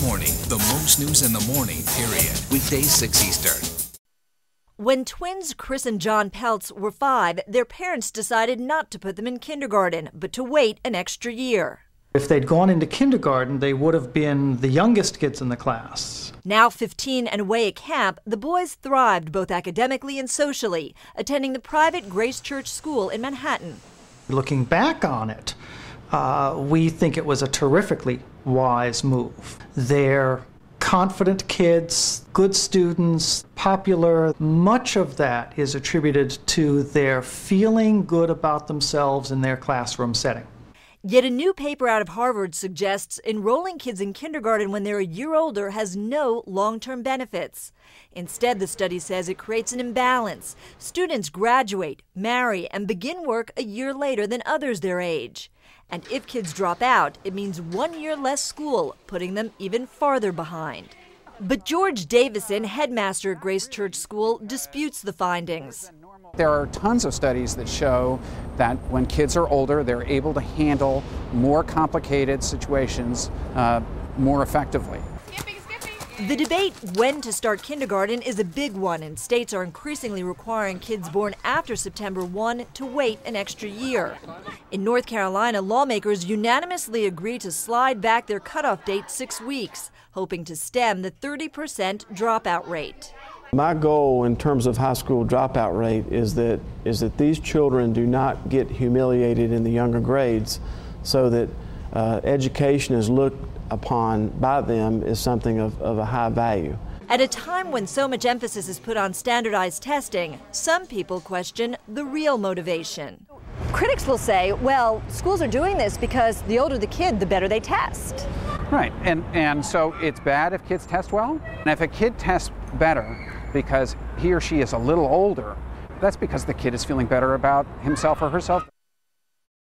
morning, the most news in the morning, period. Weekdays 6 Eastern. When twins Chris and John Peltz were 5, their parents decided not to put them in kindergarten, but to wait an extra year. If they'd gone into kindergarten, they would have been the youngest kids in the class. Now 15 and away at camp, the boys thrived both academically and socially, attending the private Grace Church School in Manhattan. Looking back on it, we think it was a terrifically wise move. They're confident kids, good students, popular. Much of that is attributed to their feeling good about themselves in their classroom setting. Yet a new paper out of Harvard suggests enrolling kids in kindergarten when they're a year older has no long-term benefits. Instead, the study says it creates an imbalance. Students graduate, marry, and begin work a year later than others their age. And if kids drop out, it means 1 year less school, putting them even farther behind. But George Davison, headmaster at Grace Church School, disputes the findings. There are tons of studies that show that when kids are older, they're able to handle more complicated situations more effectively. The debate when to start kindergarten is a big one, and states are increasingly requiring kids born after September 1 to wait an extra year. In North Carolina, lawmakers unanimously agreed to slide back their cutoff date 6 weeks, hoping to stem the 30% dropout rate. My goal in terms of high school dropout rate is that these children do not get humiliated in the younger grades, so that education is looked upon by them as something of a high value. At a time when so much emphasis is put on standardized testing, some people question the real motivation. Critics will say, well, schools are doing this because the older the kid, the better they test. Right, and so it's bad if kids test well. And if a kid tests better because he or she is a little older, that's because the kid is feeling better about himself or herself.